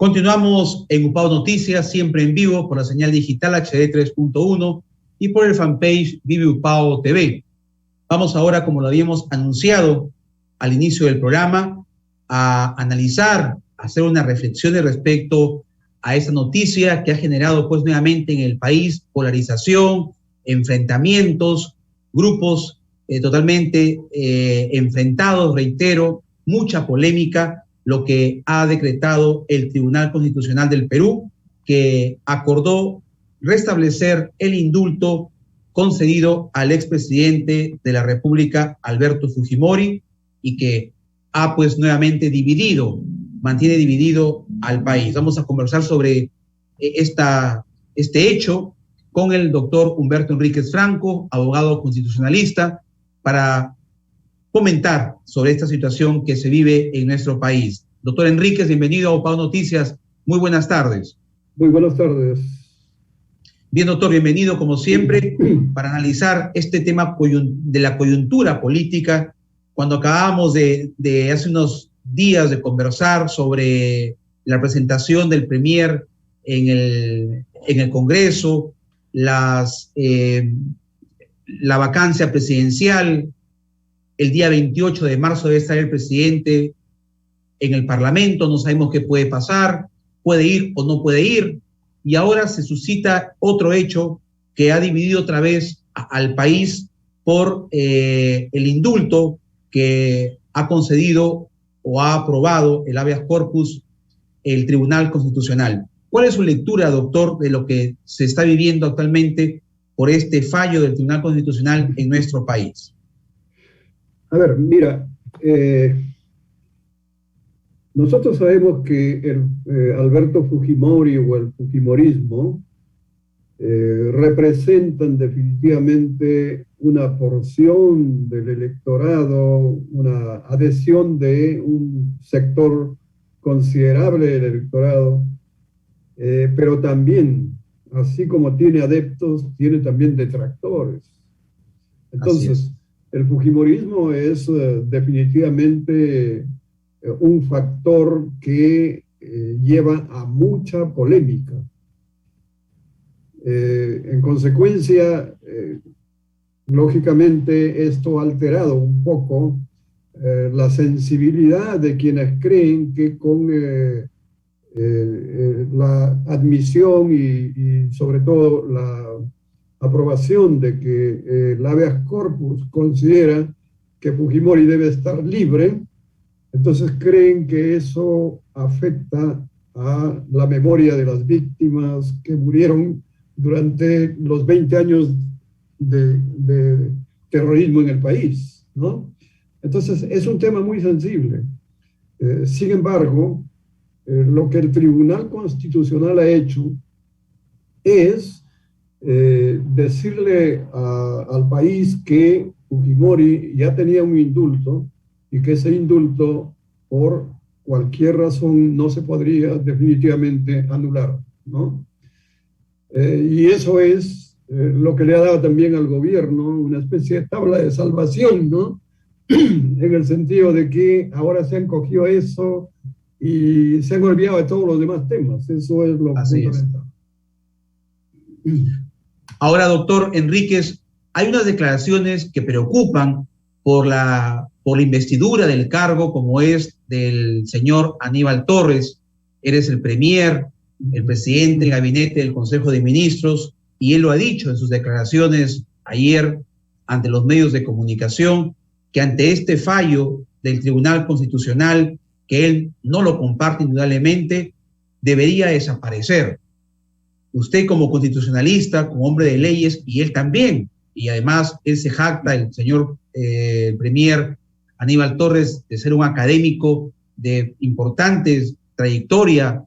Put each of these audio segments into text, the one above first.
Continuamos en Upao Noticias, siempre en vivo por la señal digital HD 3.1 y por el fanpage Vive Upao TV. Vamos ahora, como lo habíamos anunciado al inicio del programa, a analizar, a hacer unas reflexiones respecto a esta noticia que ha generado pues nuevamente en el país polarización, enfrentamientos, grupos totalmente enfrentados, reitero, mucha polémica, lo que ha decretado el Tribunal Constitucional del Perú, que acordó restablecer el indulto concedido al expresidente de la República, Alberto Fujimori, y que ha pues nuevamente mantiene dividido al país. Vamos a conversar sobre este hecho con el doctor Humberto Enríquez Franco, abogado constitucionalista, para comentar sobre esta situación que se vive en nuestro país. Doctor Enríquez, bienvenido a Upao Noticias. Muy buenas tardes. Muy buenas tardes. Bien, doctor, bienvenido como siempre para analizar este tema de la coyuntura política. Cuando acabamos de hace unos días de conversar sobre la presentación del Premier en el Congreso, la vacancia presidencial, el día 28 de marzo debe estar el presidente en el Parlamento, no sabemos qué puede pasar, puede ir o no puede ir, y ahora se suscita otro hecho que ha dividido otra vez al país por el indulto que ha concedido o ha aprobado el habeas corpus el Tribunal Constitucional. ¿Cuál es su lectura, doctor, de lo que se está viviendo actualmente por este fallo del Tribunal Constitucional en nuestro país? A ver, mira, nosotros sabemos que Alberto Fujimori o el fujimorismo representan definitivamente una porción del electorado, una adhesión de un sector considerable del electorado, pero también, así como tiene adeptos, tiene también detractores. Entonces, el fujimorismo es definitivamente un factor que lleva a mucha polémica. En consecuencia, lógicamente esto ha alterado un poco la sensibilidad de quienes creen que con la admisión y sobre todo la aprobación de que el habeas corpus considera que Fujimori debe estar libre, entonces creen que eso afecta a la memoria de las víctimas que murieron durante los 20 años de terrorismo en el país, ¿no? Entonces es un tema muy sensible. Sin embargo, lo que el Tribunal Constitucional ha hecho es decirle al país que Fujimori ya tenía un indulto y que ese indulto por cualquier razón no se podría definitivamente anular, ¿no? Y eso es lo que le ha dado también al gobierno una especie de tabla de salvación, ¿no? En el sentido de que ahora se han cogido eso y se han olvidado de todos los demás temas. Eso es lo fundamental. Ahora, doctor Enríquez, hay unas declaraciones que preocupan por la investidura del cargo, como es del señor Aníbal Torres. Eres el premier, el presidente del gabinete del Consejo de Ministros, y él lo ha dicho en sus declaraciones ayer ante los medios de comunicación, que ante este fallo del Tribunal Constitucional, que él no lo comparte indudablemente, debería desaparecer. Usted como constitucionalista, como hombre de leyes, y él también, y además él se jacta, el señor premier Aníbal Torres, de ser un académico de importante trayectoria,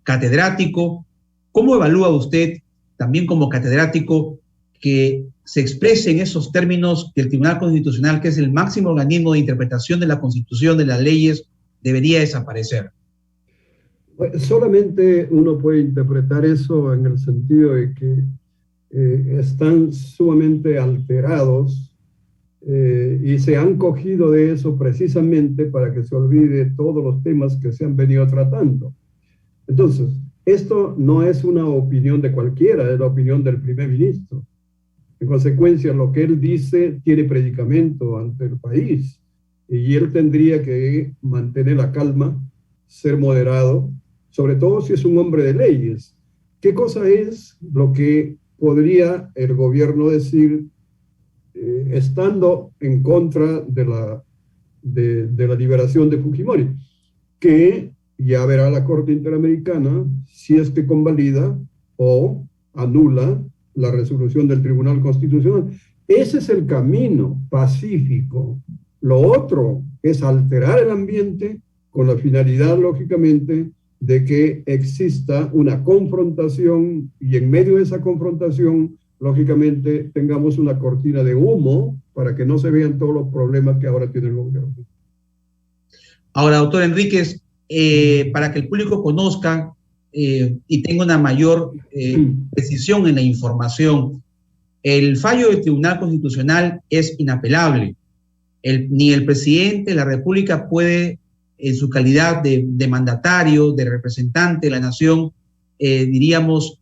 catedrático. ¿Cómo evalúa usted, también como catedrático, que se exprese en esos términos que el Tribunal Constitucional, que es el máximo organismo de interpretación de la Constitución, de las leyes, debería desaparecer? Solamente uno puede interpretar eso en el sentido de que están sumamente alterados y se han cogido de eso precisamente para que se olvide todos los temas que se han venido tratando. Entonces, esto no es una opinión de cualquiera, es la opinión del primer ministro. En consecuencia, lo que él dice tiene predicamento ante el país y él tendría que mantener la calma, ser moderado, sobre todo si es un hombre de leyes. ¿Qué cosa es lo que podría el gobierno decir estando en contra de la liberación de Fujimori? Que ya verá la Corte Interamericana si es que convalida o anula la resolución del Tribunal Constitucional. Ese es el camino pacífico. Lo otro es alterar el ambiente con la finalidad, lógicamente, de que exista una confrontación y en medio de esa confrontación, lógicamente, tengamos una cortina de humo para que no se vean todos los problemas que ahora tiene el gobierno. Ahora, doctor Enríquez, para que el público conozca y tenga una mayor precisión en la información, el fallo del Tribunal Constitucional es inapelable. Ni el presidente de la República puede, en su calidad de mandatario, de representante de la nación, diríamos,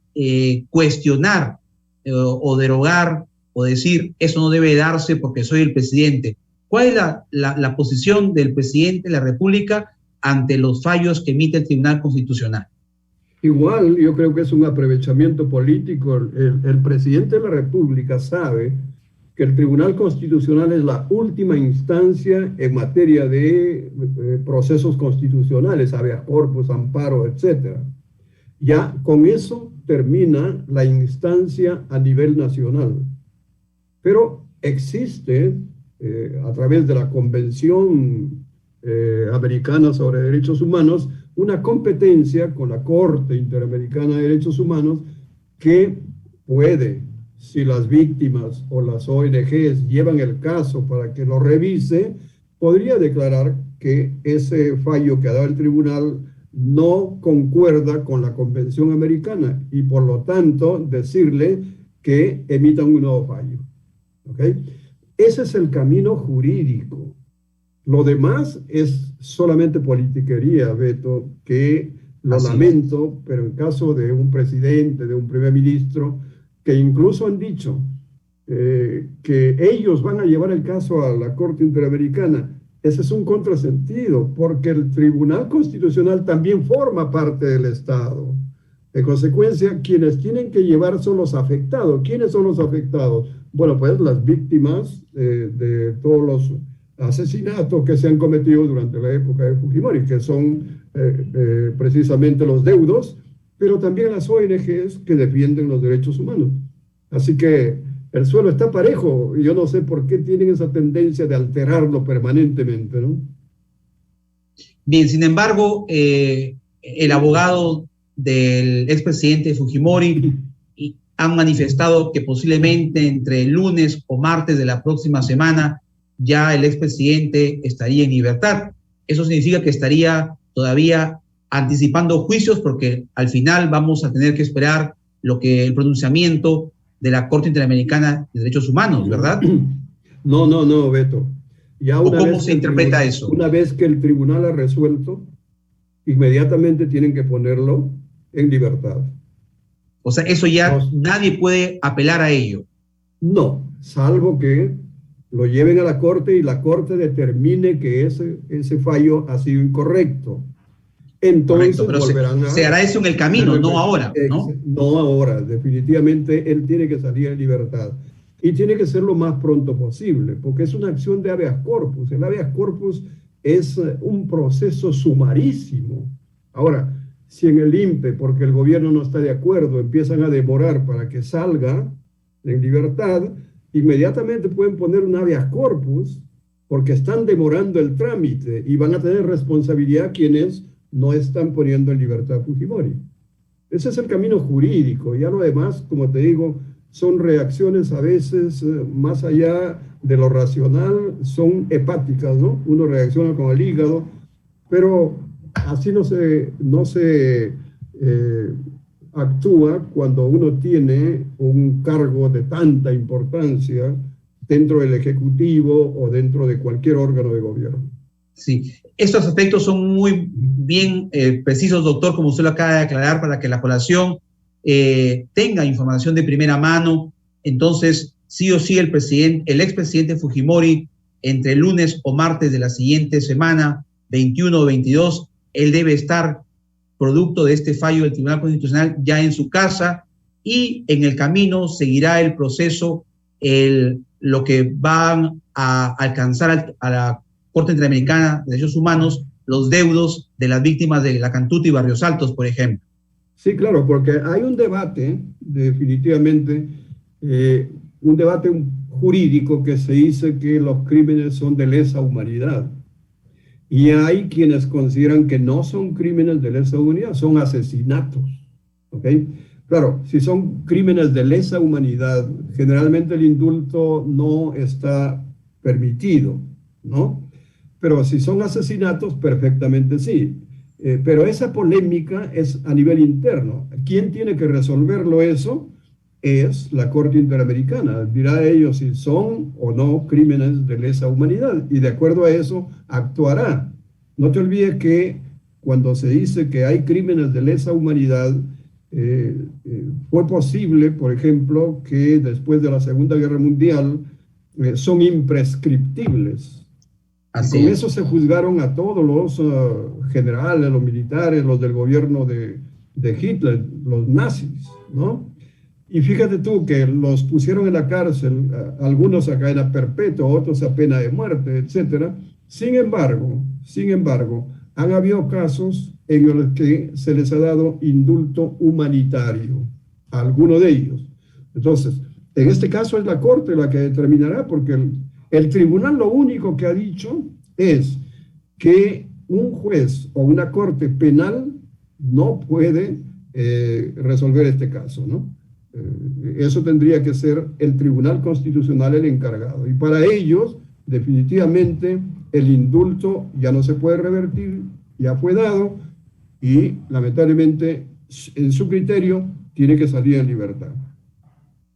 cuestionar o derogar o decir, eso no debe darse porque soy el presidente. ¿Cuál es la posición del presidente de la República ante los fallos que emite el Tribunal Constitucional? Igual, yo creo que es un aprovechamiento político. El presidente de la República sabe que el Tribunal Constitucional es la última instancia en materia de procesos constitucionales, habeas corpus, amparo, etc. Ya con eso termina la instancia a nivel nacional. Pero existe, a través de la Convención Americana sobre Derechos Humanos, una competencia con la Corte Interamericana de Derechos Humanos que puede, si las víctimas o las ONGs llevan el caso para que lo revise, podría declarar que ese fallo que ha dado el tribunal no concuerda con la Convención Americana y por lo tanto decirle que emita un nuevo fallo. ¿Okay? Ese es el camino jurídico. Lo demás es solamente politiquería, Beto, que lo lamento, pero en caso de un presidente, de un primer ministro, que incluso han dicho que ellos van a llevar el caso a la Corte Interamericana, ese es un contrasentido, porque el Tribunal Constitucional también forma parte del Estado. En consecuencia, quienes tienen que llevar son los afectados. ¿Quiénes son los afectados? Bueno, pues las víctimas de todos los asesinatos que se han cometido durante la época de Fujimori, que son precisamente los deudos, pero también las ONGs que defienden los derechos humanos. Así que el suelo está parejo y yo no sé por qué tienen esa tendencia de alterarlo permanentemente, ¿no? Bien, sin embargo, el abogado del expresidente Fujimori han manifestado que posiblemente entre el lunes o martes de la próxima semana ya el expresidente estaría en libertad. Eso significa que estaría todavía anticipando juicios porque al final vamos a tener que esperar el pronunciamiento de la Corte Interamericana de Derechos Humanos, ¿verdad? No, Beto. Ya una ¿Cómo se interpreta eso? Una vez que el tribunal ha resuelto, inmediatamente tienen que ponerlo en libertad. O sea, eso ya nadie puede apelar a ello. No, salvo que lo lleven a la Corte y la Corte determine que ese fallo ha sido incorrecto. Entonces volverán se hará eso en el camino, no ahora, ¿no? No ahora, definitivamente él tiene que salir en libertad. Y tiene que ser lo más pronto posible, porque es una acción de habeas corpus. El habeas corpus es un proceso sumarísimo. Ahora, si en el INPE, porque el gobierno no está de acuerdo, empiezan a demorar para que salga en libertad, inmediatamente pueden poner un habeas corpus, porque están demorando el trámite y van a tener responsabilidad quienes no están poniendo en libertad a Fujimori. Ese es el camino jurídico. Ya lo demás, como te digo, son reacciones a veces más allá de lo racional, son hepáticas, ¿no? Uno reacciona con el hígado, pero así no se actúa cuando uno tiene un cargo de tanta importancia dentro del Ejecutivo o dentro de cualquier órgano de gobierno. Sí, estos aspectos son muy bien precisos, doctor, como usted lo acaba de aclarar, para que la población tenga información de primera mano. Entonces, sí o sí, el expresidente Fujimori, entre lunes o martes de la siguiente semana, 21 o 22, él debe estar, producto de este fallo del Tribunal Constitucional, ya en su casa, y en el camino seguirá el proceso, lo que van a alcanzar a la Corte Interamericana de Derechos Humanos, los deudos de las víctimas de La Cantuta y Barrios Altos, por ejemplo. Sí, claro, porque hay un debate, definitivamente, un debate jurídico que se dice que los crímenes son de lesa humanidad. Y hay quienes consideran que no son crímenes de lesa humanidad, son asesinatos. ¿Ok? Claro, si son crímenes de lesa humanidad, generalmente el indulto no está permitido, ¿no? Pero si son asesinatos, perfectamente sí. Pero esa polémica es a nivel interno. ¿Quién tiene que resolverlo eso? Es la Corte Interamericana. Dirá a ellos si son o no crímenes de lesa humanidad y de acuerdo a eso actuará. No te olvides que cuando se dice que hay crímenes de lesa humanidad, fue posible, por ejemplo, que después de la Segunda Guerra Mundial son imprescriptibles. Y con eso se juzgaron a todos los generales, los militares, los del gobierno de Hitler, los nazis, ¿no? Y fíjate tú que los pusieron en la cárcel, algunos a cadena perpetua, otros a pena de muerte, etc. Sin embargo, han habido casos en los que se les ha dado indulto humanitario a alguno de ellos. Entonces, en este caso es la Corte la que determinará, porque el tribunal lo único que ha dicho es que un juez o una corte penal no puede resolver este caso, ¿no? Eso tendría que ser el Tribunal Constitucional el encargado. Y para ellos, definitivamente, el indulto ya no se puede revertir, ya fue dado y, lamentablemente, en su criterio, tiene que salir en libertad.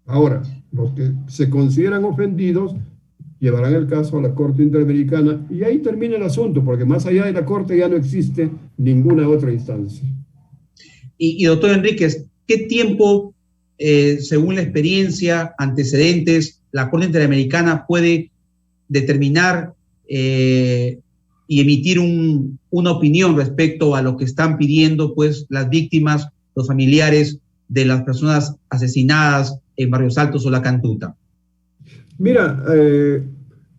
Ahora, los que se consideran ofendidos llevarán el caso a la Corte Interamericana y ahí termina el asunto, porque más allá de la Corte ya no existe ninguna otra instancia. Y doctor Enríquez, ¿qué tiempo, según la experiencia, antecedentes, la Corte Interamericana puede determinar y emitir una opinión respecto a lo que están pidiendo pues las víctimas, los familiares de las personas asesinadas en Barrios Altos o La Cantuta? Mira,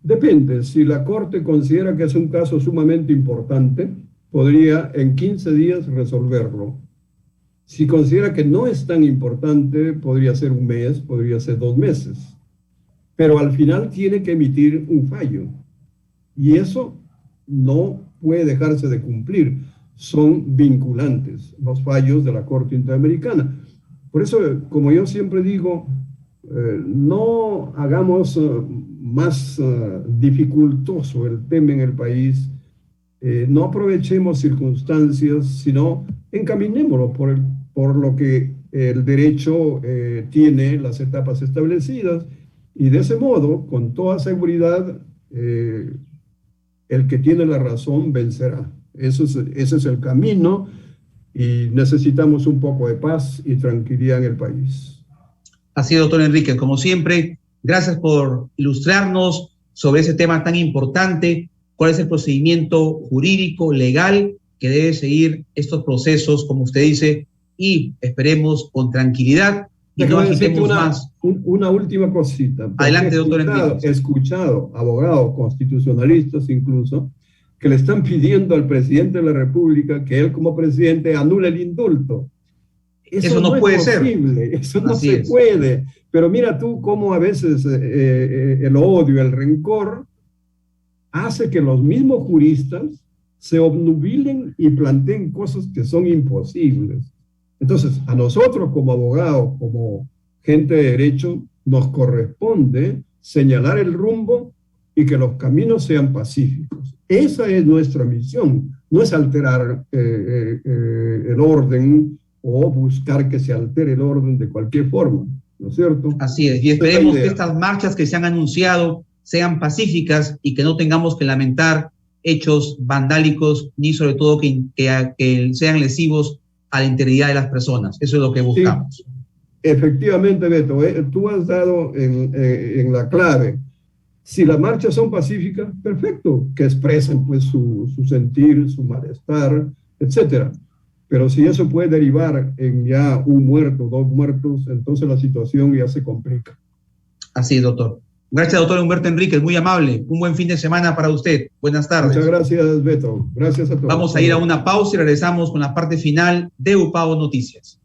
depende. Si la Corte considera que es un caso sumamente importante, podría en 15 días resolverlo. Si considera que no es tan importante, podría ser un mes, podría ser 2 meses. Pero al final tiene que emitir un fallo. Y eso no puede dejarse de cumplir. Son vinculantes los fallos de la Corte Interamericana. Por eso, como yo siempre digo, no hagamos más dificultoso el tema en el país, no aprovechemos circunstancias, sino encaminémoslo por lo que el derecho tiene las etapas establecidas y de ese modo, con toda seguridad, el que tiene la razón vencerá. Ese es el camino y necesitamos un poco de paz y tranquilidad en el país. Así es, doctor Enríquez, como siempre, gracias por ilustrarnos sobre ese tema tan importante, cuál es el procedimiento jurídico, legal, que debe seguir estos procesos, como usted dice, y esperemos con tranquilidad y no agitemos más. Una última cosita. Adelante, doctor Enríquez. He escuchado abogados constitucionalistas incluso que le están pidiendo al presidente de la República que él como presidente anule el indulto. Eso no puede ser. Eso no se puede. Pero mira tú cómo a veces el odio, el rencor, hace que los mismos juristas se obnubilen y planteen cosas que son imposibles. Entonces, a nosotros como abogados, como gente de derecho, nos corresponde señalar el rumbo y que los caminos sean pacíficos. Esa es nuestra misión. No es alterar el orden o buscar que se altere el orden de cualquier forma. ¿no es cierto? Así es, y esperemos que estas marchas que se han anunciado sean pacíficas y que no tengamos que lamentar hechos vandálicos, ni sobre todo que sean lesivos a la integridad de las personas. Eso es lo que buscamos. Sí, efectivamente, Beto, tú has dado en la clave. Si las marchas son pacíficas, perfecto, que expresen pues su sentir, su malestar, etcétera. Pero si eso puede derivar en ya un muerto, 2 muertos, entonces la situación ya se complica. Así es, doctor. Gracias, doctor Humberto Enríquez, muy amable. Un buen fin de semana para usted. Buenas tardes. Muchas gracias, Beto. Gracias a todos. Vamos a ir a una pausa y regresamos con la parte final de UPAO Noticias.